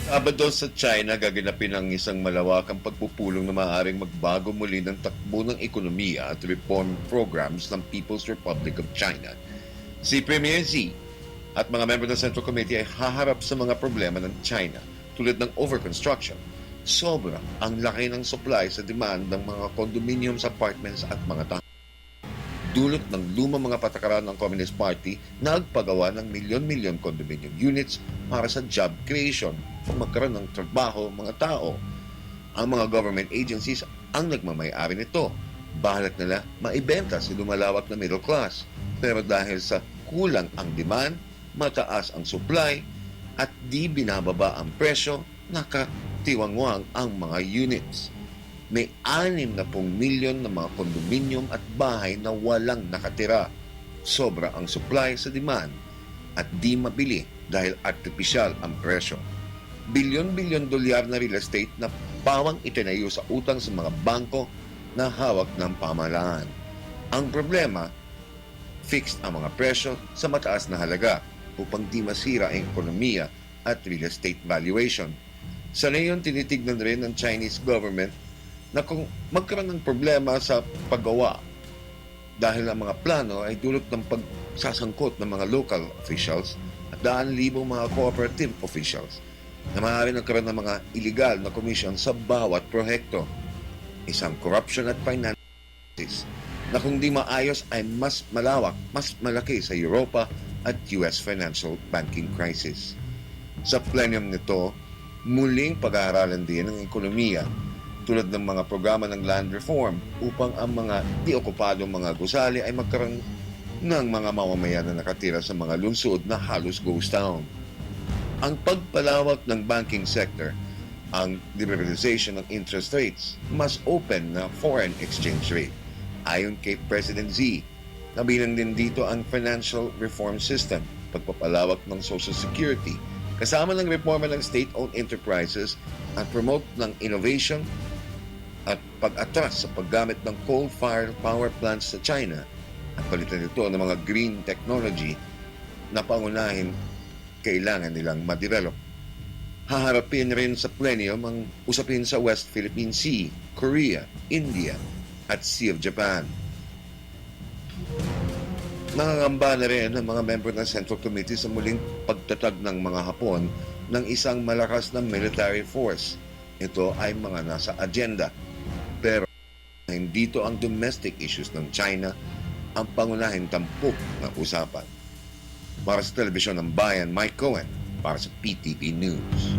Sabado sa China, gaganapin ang isang malawakang pagpupulong na maaaring magbago muli ng takbo ng ekonomiya at reform programs ng People's Republic of China. Si Premier Xi at mga membro ng Central Committee ay haharap sa mga problema ng China tulad ng overconstruction. Sobra ang laki ng supply sa demand ng mga condominiums, apartments at mga tahanan. Dulot ng lumang mga patakaran ng Communist Party na nagpagawa ng milyon-milyon condominium units para sa job creation o magkaroon ng trabaho mga tao. Ang mga government agencies ang nagmamay-ari nito. Bahalat nila maibenta sa lumalawak na middle class. Pero dahil sa kulang ang demand, mataas ang supply, at di binababa ang presyo, nakatiwangwang ang mga units. May 60 milyon na mga kondominium at bahay na walang nakatira. Sobra ang supply sa demand at di mabili dahil artipisyal ang presyo. Bilyon-bilyon dolyar na real estate na pawang itinayo sa utang sa mga bangko na hawak ng pamahalaan. Ang problema, fixed ang mga presyo sa mataas na halaga upang di masira ang ekonomiya at real estate valuation. Sa ngayon, tinitignan rin ng Chinese government na kung magkaroon ng problema sa paggawa dahil ang mga plano ay dulot ng pagsasangkot ng mga local officials at daan-libong mga cooperative officials na maaari nagkaroon ng mga illegal na commission sa bawat proyekto. Isang corruption at finances na kung di maayos ay mas malawak, mas malaki sa Europa at US financial banking crisis. Sa plenum nito, muling pag-aaralan din ang ekonomiya tulad ng mga programa ng land reform upang ang mga di-okupadong mga gusali ay magkaroon ng mga mamamayan na nakatira sa mga lungsod na halos ghost town. Ang pagpalawak ng banking sector, ang liberalization ng interest rates, mas open na foreign exchange rate. Ayon kay President Xi, kabilang din dito ang financial reform system, pagpapalawak ng Social Security, kasama ng reforma ng state-owned enterprises at promote ng innovation at pag-atras sa paggamit ng coal-fired power plants sa China at palitan ito ng mga green technology na pangunahin kailangan nilang ma-develop. Haharapin rin sa plenum ang usapin sa West Philippine Sea, Korea, India at Sea of Japan. Nangangamba na rin ang mga member ng Central Committee sa muling pagtatag ng mga Hapon ng isang malakas na military force. Ito ay mga nasa agenda. Pero hindi ito ang domestic issues ng China ang pangunahing tampok ng usapan. Para sa Telebisyon ng Bayan, Mike Cohen, para sa PTV News.